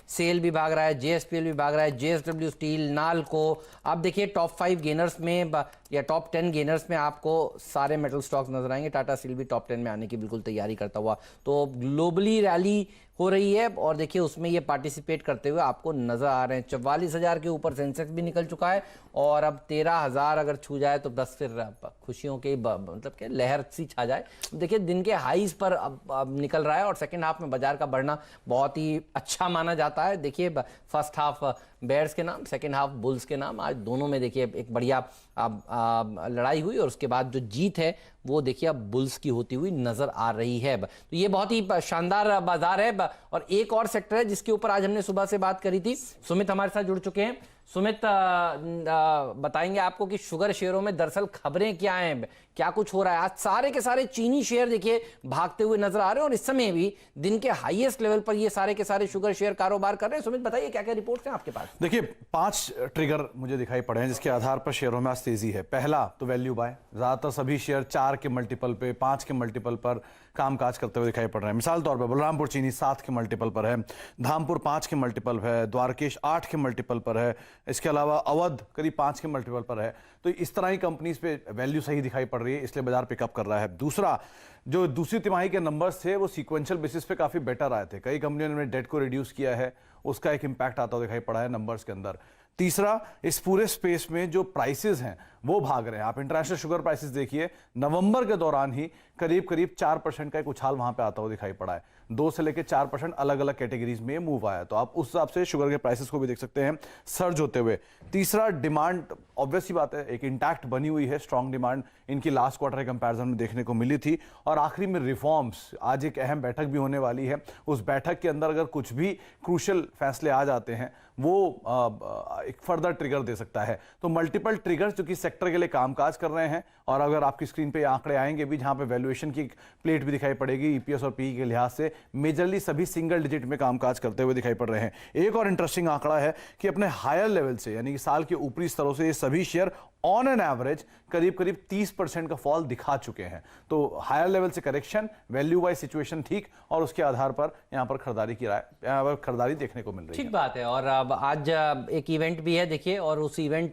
Cell भी भाग रहा है, JSPL भी भाग रहा है, JSW स्टील, नालको। आप देखिए टॉप 5 गेनर्स में या टॉप 10 गेनर्स में आपको सारे मेटल स्टॉक्स नजर आएंगे। टाटा स्टील भी टॉप 10 में आने की बिल्कुल तैयारी करता हुआ, तो ग्लोबली रैली हो रही है और देखिए उसमें ये पार्टिसिपेट करते हुए आपको नजर आ रहे हैं। 44,000 के ऊपर सेंसेक्स भी निकल चुका है और अब 13,000 अगर छू जाए तो बस फिर खुशियों के मतलब के लहर सी छा जाए। देखिए दिन के हाईज पर अब निकल रहा है और सेकंड हाफ में बाजार का बढ़ना बहुत ही अच्छा माना जाता है। देखिए फर्स्ट हाफ बेयर्स के नाम, सेकंड हाफ बुल्स के नाम, आज दोनों में देखिए एक बढ़िया लड़ाई हुई और उसके बाद जो जीत है वो देखिए अब बुल्स की होती हुई नजर आ रही है। तो ये बहुत ही शानदार बाजार है। और एक और सेक्टर है जिसके ऊपर आज हमने सुबह से बात करी थी, सुमित हमारे साथ जुड़ चुके हैं। सुमित, बताएंगे आपको कि शुगर शेयरों में दरअसल खबरें क्या हैं, क्या कुछ हो रहा है। आज सारे के सारे चीनी शेयर देखिए भागते हुए नजर आ रहे हैं और इस समय भी दिन के हाईएस्ट लेवल पर ये सारे के सारे शुगर शेयर कारोबार कर रहे हैं। सुमित बताइए क्या क्या रिपोर्ट्स हैं आपके पास। देखिए 5 ट्रिगर मुझे दिखाई पड़े हैं जिसके आधार पर शेयरों में आज तेजी है। पहला तो वैल्यू बाय, ज्यादातर सभी शेयर 4 के मल्टीपल पे, 5 के मल्टीपल पर कामकाज करते हुए दिखाई पड़ रहे हैं। मिसाल तौर पर बलरामपुर चीनी 7 के मल्टीपल पर है, धामपुर 5 के मल्टीपल है, द्वारकेश 8 के मल्टीपल पर है, इसके अलावा अवध करीब 5 के मल्टीपल पर है। तो इस तरह की कंपनीज पे वैल्यू सही दिखाई पड़ रही है, इसलिए बाजार पिकअप कर रहा है। दूसरा, जो दूसरी तिमाही के नंबर्स थे वो सीक्वेंशियल बेसिस पे काफी बेटर आए थे। कई कंपनियों ने डेट को रिड्यूस किया है, उसका एक इंपैक्ट आता हुआ दिखाई पड़ा है नंबर्स के अंदर। तीसरा, इस पूरे स्पेस में जो प्राइसेस हैं वो भाग रहे हैं। आप इंटरनेशनल शुगर प्राइसेस देखिए, नवंबर के दौरान ही करीब करीब 4% का एक उछाल वहां पे आता हुआ दिखाई पड़ा है। 2 से लेकर 4% अलग अलग कैटेगरीज में मूव आया, तो आप उस हिसाब से शुगर के प्राइसेस को भी देख सकते हैं सर्ज होते हुए। तीसरा, डिमांड ऑब्वियस ही बात है, एक इंटैक्ट बनी हुई है, स्ट्रॉन्ग डिमांड इनकी लास्ट क्वार्टर के कंपैरिजन में देखने को मिली थी। और आखिरी में रिफॉर्म्स, आज एक अहम बैठक भी होने वाली है, उस बैठक के अंदर अगर कुछ भी क्रूशियल फैसले आ जाते हैं वो एक फर्दर ट्रिगर दे सकता है। तो मल्टीपल ट्रिगर्स जो कि सेक्टर के लिए कामकाज कर रहे हैं। और अगर आपकी स्क्रीन पे आंकड़े आएंगे भी जहां पे वैल्यूएशन की प्लेट भी दिखाई पड़ेगी, ईपीएस और पीई के लिहाज से मेजरली सभी सिंगल डिजिट में कामकाज करते हुए दिखाई पड़ रहे हैं। एक और इंटरेस्टिंग आंकड़ा है कि अपने हायर लेवल से, यानी कि साल के ऊपरी स्तरों से, ये सभी शेयर ऑन एन एवरेज करीब करीब 30% का फॉल दिखा चुके हैं। तो हायर लेवल से करेक्शन, वैल्यू वाइज सिचुएशन ठीक, और उसके आधार पर यहां पर खरीदारी देखने को मिल रही है। ठीक बात है। और अब आज एक इवेंट भी है देखिए, और उस इवेंट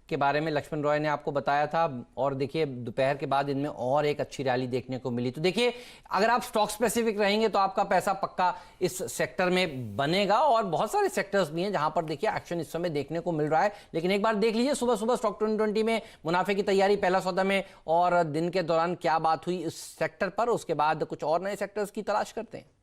के बारे में लक्ष्मण रॉय ने आपको बताया था। और देखिए दोपहर के बाद इनमें और एक अच्छी रैली देखने को मिली। तो देखिए अगर आप स्टॉक स्पेसिफिक रहेंगे तो आपका पैसा पक्का इस सेक्टर में बनेगा। और बहुत सारे सेक्टर्स भी हैं जहां पर देखिए एक्शन इस समय देखने को मिल रहा है। लेकिन एक बार देख लीजिए सुबह सुबह स्टॉक 2020 में मुनाफे की तैयारी पहला सौदा में, और दिन के दौरान क्या बात हुई इस सेक्टर पर, उसके बाद कुछ और नए सेक्टर्स की तलाश करते हैं।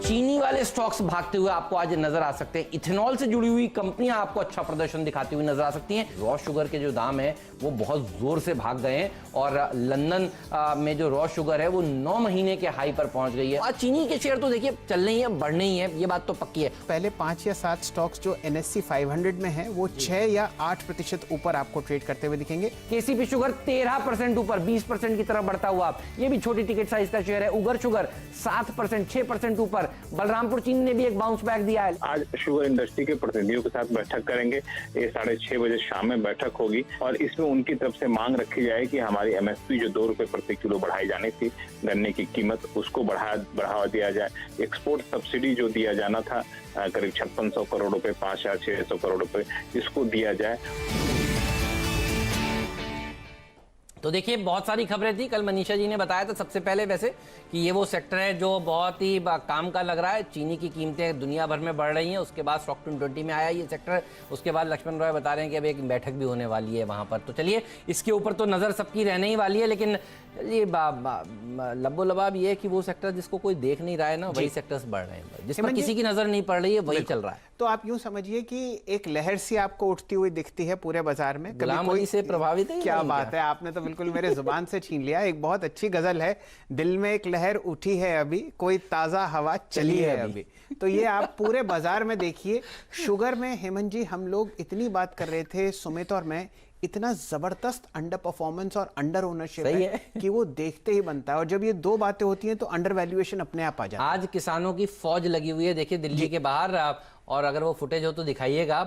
चीनी वाले स्टॉक्स भागते हुए आपको आज नजर आ सकते हैं। इथेनॉल से जुड़ी हुई कंपनियां आपको अच्छा प्रदर्शन दिखाती हुई नजर आ सकती हैं। रॉ शुगर के जो दाम है वो बहुत जोर से भाग गए हैं और लंदन में जो रॉ शुगर है वो 9 महीने के हाई पर पहुंच गई है। आज चीनी के शेयर तो देखिए चलने ही है, बढ़ने ही है, ये बात तो पक्की है। पहले 5 या 7 स्टॉक्स जो NSE 500 में है वो 6 या 8% ऊपर आपको ट्रेड करते हुए दिखेंगे। केसीपी शुगर 13% ऊपर, 20% की तरफ बढ़ता हुआ, ये भी छोटी टिकट साइज का शेयर है। उगर शुगर 7%, 6% ऊपर। बलरामपुर चीनी ने भी एक बाउंस बैक दिया है। आज शुगर इंडस्ट्री के प्रतिनिधियों के साथ बैठक करेंगे, ये 6:30 बजे शाम में बैठक होगी और इसमें उनकी तरफ से मांग रखी जाए कि हमारी MSP जो 2 रुपए प्रति किलो बढ़ाई जानी थी गन्ने की कीमत, उसको बढ़ावा दिया जाए। एक्सपोर्ट सब्सिडी जो दिया जाना था करीब 5600 करोड़ रुपए, 5600 करोड़ रुपए, इसको दिया जाए। तो देखिए बहुत सारी खबरें थी, कल मनीषा जी ने बताया था सबसे पहले वैसे कि ये वो सेक्टर है जो बहुत ही काम का लग रहा है। चीनी की कीमतें दुनिया भर में बढ़ रही हैं, उसके बाद स्टॉक 2020 में आया ये सेक्टर। उसके बाद लक्ष्मण रॉय बता रहे हैं कि अब एक बैठक भी होने वाली है वहां पर। तो चलिए इसके ऊपर तो नज़र सबकी रहने ही वाली है। लेकिन ये लब्बो लबाब ये है कि वो सेक्टर जिसको कोई देख नहीं रहा है ना, वही सेक्टर्स बढ़ रहे हैं, जिस पर किसी की नज़र नहीं पड़ रही है वही चल रहा है। तो आप यूं समझिए कि एक लहर सी आपको उठती हुई दिखती है पूरे बाजार में। गुलाम अली से प्रभावित है? क्या बात है, आपने तो बिल्कुल मेरे जुबान से छीन लिया। एक बहुत अच्छी गजल है, दिल में एक लहर उठी है अभी, कोई ताजा हवा चली है अभी। तो ये आप पूरे बाजार में देखिए। शुगर में हेमंत जी हम लोग इतनी बात कर रहे थे सुमित और मैं, इतना जबरदस्त अंडर परफॉर्मेंस और अंडर ओनरशिप है कि वो देखते ही बनता है। और जब ये 2 बातें होती हैं तो अंडर वैल्यूएशन अपने आप आ जाता है। आज किसानों की फौज लगी हुई है देखिए दिल्ली के बाहर, और अगर वो फुटेज हो तो दिखाइएगा।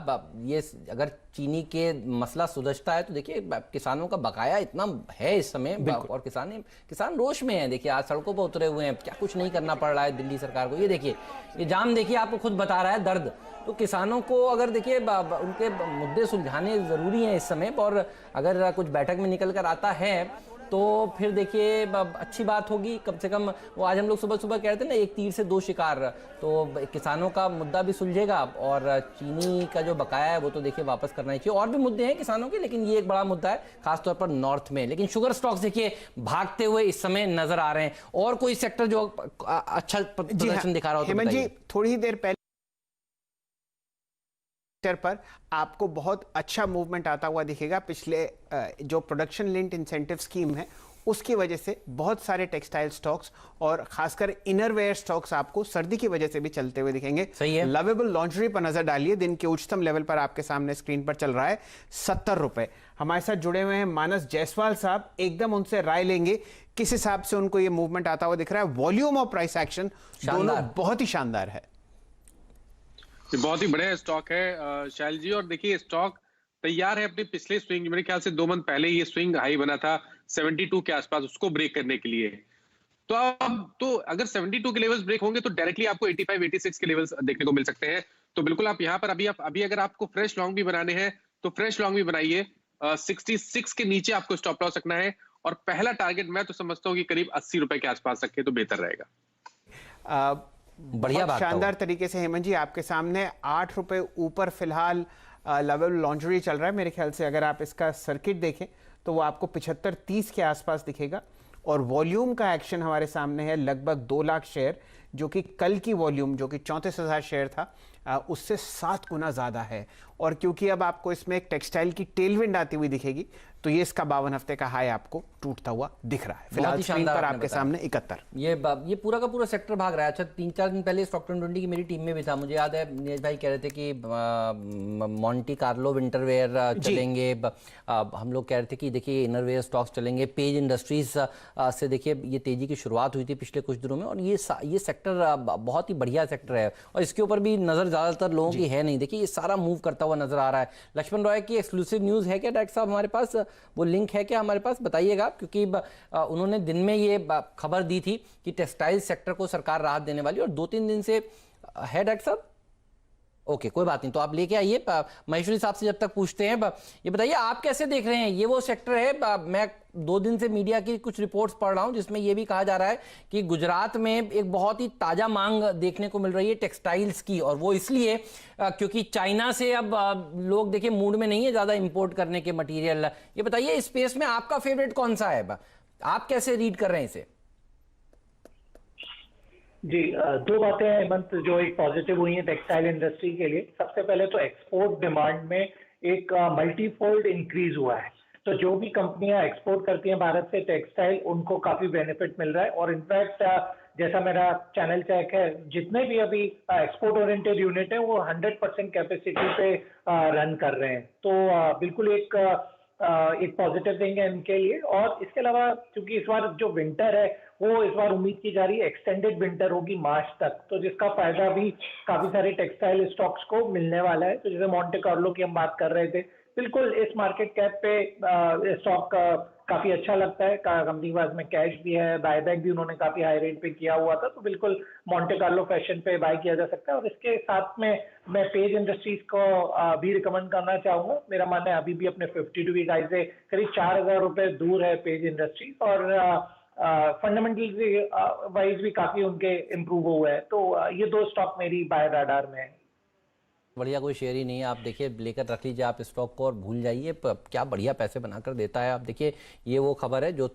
ये अगर चीनी के मसला सुलझता है तो देखिए किसानों का बकाया इतना है इस समय, और किसान रोष में है। देखिए आज सड़कों पर उतरे हुए हैं, क्या कुछ नहीं करना पड़ रहा है दिल्ली सरकार को। ये देखिए ये जाम देखिए, आपको खुद बता रहा है दर्द। तो किसानों को अगर देखिए उनके मुद्दे सुलझाने जरूरी हैं इस समय, और अगर कुछ बैठक में निकल कर आता है तो फिर देखिए अच्छी बात होगी। कम से कम वो आज हम लोग सुबह सुबह कह रहे थे ना, एक तीर से दो शिकार, तो किसानों का मुद्दा भी सुलझेगा और चीनी का जो बकाया है वो तो देखिए वापस करना ही चाहिए। और भी मुद्दे हैं किसानों के, लेकिन ये एक बड़ा मुद्दा है खासतौर पर नॉर्थ में। लेकिन शुगर स्टॉक्स देखिए भागते हुए इस समय नजर आ रहे हैं। और कोई सेक्टर जो अच्छा प्रदर्शन दिखा रहा हो तो हेमंत जी, बताइए। थोड़ी ही देर पहले पर आपको बहुत अच्छा मूवमेंट आता हुआ दिखेगा। पिछले जो प्रोडक्शन लिंक्ड इंसेंटिव स्कीम है उसकी वजह से बहुत सारे टेक्सटाइल स्टॉक्स और खासकर इनरवेयर स्टॉक्स आपको सर्दी की वजह से भी चलते हुए दिखेंगे। सही है। लवेबल लॉन्ड्री पर नजर डालिए, दिन के उच्चतम लेवल पर आपके सामने स्क्रीन पर चल रहा है 70 रुपए। हमारे साथ जुड़े हुए हैं मानस जायसवाल साहब, एकदम उनसे राय लेंगे किस हिसाब से उनको ये मूवमेंट आता हुआ दिख रहा है। वॉल्यूम और प्राइस एक्शन दोनों बहुत ही शानदार है। बहुत ही बढ़िया स्टॉक है शैल जी। और देखिए स्टॉक तैयार है अपने पिछले स्विंग, मेरे ख्याल से 2 मंथ पहले ये स्विंग हाई बना था 72 के आसपास, उसको ब्रेक करने के लिए। तो अब तो अगर 72 के लेवल्स ब्रेक होंगे तो डायरेक्टली आपको 85 86 के लेवल्स देखने को मिल सकते हैं। तो बिल्कुल आप यहाँ पर अभी अगर आपको फ्रेश लॉन्ग भी बनाने हैं तो फ्रेश लॉन्ग भी बनाइए। 66 के नीचे आपको स्टॉप लॉस रखना है, और पहला टारगेट मैं तो समझता हूँ कि करीब 80 रुपए के आसपास रखे तो बेहतर रहेगा। बढ़िया बात, शानदार तरीके से हेमंत जी आपके सामने 8 रुपए ऊपर फिलहाल लेवल लॉन्ड्री चल रहा है। मेरे ख्याल से अगर आप इसका सर्किट देखें तो वो आपको 75-30 के आसपास दिखेगा। और वॉल्यूम का एक्शन हमारे सामने है लगभग 2 लाख शेयर, जो कि कल की वॉल्यूम जो कि 34,000 शेयर था उससे 7 गुना ज्यादा है। और क्योंकि अब आपको इसमें एक टेक्सटाइल की टेलविंड आती हुई दिखेगी तो ये इसका 52 हफ्ते का हाई आपको टूटता हुआ दिख रहा है। फिलहाल स्क्रीन पर आपके सामने 71। ये पूरा का पूरा सेक्टर भाग रहा है। अच्छा 3-4 दिन पहले स्टॉक 20 की मेरी टीम में भी था, मुझे याद है नीरज भाई कह रहे थे कि मॉन्टी कार्लो विंटरवेयर चलेंगे। हम लोग कह रहे थे कि देखिए इनरवेयर स्टॉक्स चलेंगे। पेज इंडस्ट्रीज से देखिए ये तेजी की शुरुआत हुई थी पिछले कुछ दिनों में, और ये सेक्टर बहुत ही बढ़िया सेक्टर है और इसके ऊपर भी नजर ज्यादातर लोगों की है नहीं। देखिए ये सारा मूव करता हुआ नजर आ रहा है। लक्ष्मण रॉय की एक्सक्लूसिव न्यूज है क्या डायरेक्टर साहब हमारे पास? वो लिंक है क्या हमारे पास? बताइएगा, क्योंकि उन्होंने दिन में ये खबर दी थी कि टेक्सटाइल सेक्टर को सरकार राहत देने वाली, और 2-3 दिन से है डायरेक्टर साहब। ओके कोई बात नहीं, तो आप लेके आइए। महेश्वरी साहब से जब तक पूछते हैं, ये बताइए आप कैसे देख रहे हैं? ये वो सेक्टर है, मैं 2 दिन से मीडिया की कुछ रिपोर्ट्स पढ़ रहा हूं जिसमें ये भी कहा जा रहा है कि गुजरात में एक बहुत ही ताजा मांग देखने को मिल रही है टेक्सटाइल्स की, और वो इसलिए क्योंकि चाइना से अब लोग देखिए मूड में नहीं है ज्यादा इंपोर्ट करने के मटीरियल। ये बताइए इस स्पेस में आपका फेवरेट कौन सा है? आप कैसे रीड कर रहे हैं इसे? जी 2 बातें हैं हेमंत जो एक पॉजिटिव हुई हैं टेक्सटाइल इंडस्ट्री के लिए। सबसे पहले तो एक्सपोर्ट डिमांड में एक मल्टीफोल्ड इंक्रीज हुआ है। तो जो भी कंपनियां एक्सपोर्ट करती हैं भारत से टेक्सटाइल, उनको काफी बेनिफिट मिल रहा है। और इनफैक्ट जैसा मेरा चैनल चेक है, जितने भी अभी एक्सपोर्ट ओरिएंटेड यूनिट है वो 100% कैपेसिटी पे रन कर रहे हैं। तो बिल्कुल एक पॉजिटिव थिंग है इनके लिए। और इसके अलावा क्योंकि इस बार जो विंटर है वो इस बार उम्मीद की जा रही है एक्सटेंडेड विंटर होगी मार्च तक, तो जिसका फायदा भी काफी सारे टेक्सटाइल स्टॉक्स को मिलने वाला है। तो जैसे मॉन्टे कार्लो की हम बात कर रहे थे, बिल्कुल इस मार्केट कैप पे स्टॉक काफी अच्छा लगता है। कंपनी के पास में कैश भी है, बायबैक भी उन्होंने काफी हाई रेट पे किया हुआ था, तो बिल्कुल मॉन्टे कार्लो फैशन पे बाय किया जा सकता है। और इसके साथ में मैं पेज इंडस्ट्रीज को भी रिकमेंड करना चाहूंगा। मेरा मानना है अभी भी अपने 52 वीक हाई से करीब 4,000 रुपए दूर है पेज इंडस्ट्रीज, और फंडामेंटल वाइज भी काफी उनके इम्प्रूव हुए हैं। तो ये 2 स्टॉक मेरी बाय राडार में है। बढ़िया, कोई शेयर ही नहीं है। आप देखिए लेकर रख लीजिए आप स्टॉक को और भूल जाइए, क्या बढ़िया पैसे बनाकर देता है। आप देखिए ये वो खबर है जो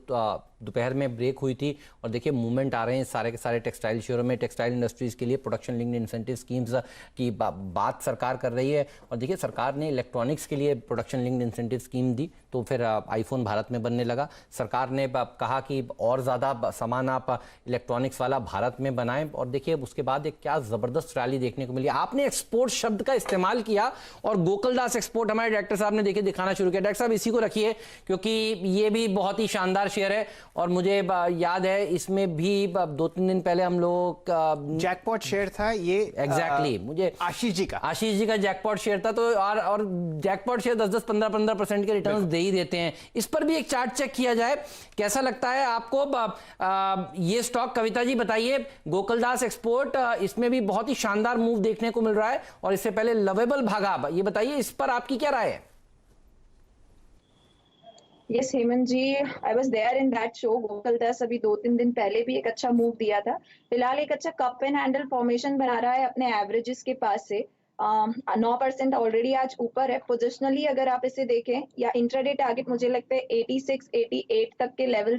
दोपहर में ब्रेक हुई थी, और देखिए मूवमेंट आ रहे हैं सारे के सारे टेक्सटाइल शेयरों में। टेक्सटाइल इंडस्ट्रीज के लिए प्रोडक्शन लिंक्ड इंसेंटिव स्कीम्स की बात सरकार कर रही है। और देखिए सरकार ने इलेक्ट्रॉनिक्स के लिए प्रोडक्शन लिंक्ड इंसेंटिव स्कीम दी, तो फिर आईफोन भारत में बनने लगा। सरकार ने कहा कि और ज़्यादा सामान आप इलेक्ट्रॉनिक्स वाला भारत में बनाएं, और देखिए उसके बाद एक क्या ज़बरदस्त रैली देखने को मिली। आपने एक्सपोर्ट शब्द का इस्तेमाल किया, और गोकुलदास एक्सपोर्ट हमारे डायरेक्टर साहब ने देखिए दिखाना शुरू किया। डायरेक्टर साहब इसी को रखिए, क्योंकि ये भी बहुत ही शानदार शेयर है, और मुझे याद है इसमें भी 2-3 दिन पहले हम लोग जैकपॉट शेयर था ये। एग्जैक्टली मुझे आशीष जी का जैकपॉट शेयर था। तो और जैकपॉट शेयर 10-10 15% के रिटर्न्स दे ही देते हैं। इस पर भी एक चार्ट चेक किया जाए, कैसा लगता है आपको ये स्टॉक? कविता जी बताइए। गोकुलदास एक्सपोर्ट, इसमें भी बहुत ही शानदार मूव देखने को मिल रहा है, और इससे पहले लवेबल भागा, ये बताइए इस पर आपकी क्या राय है? Yes Hemant ji, I was there in that show. Gokuldas अभी 2-3 दिन पहले भी एक अच्छा मूव दिया था। फिलहाल एक अच्छा कप एंड हैंडल फॉर्मेशन बना रहा है अपने एवरेजेस के पास से। 9% ऑलरेडी आज ऊपर है। पोजिशनली अगर आप इसे देखें या इंट्राडे टारगेट मुझे लगता है 86-88 तक के लेवल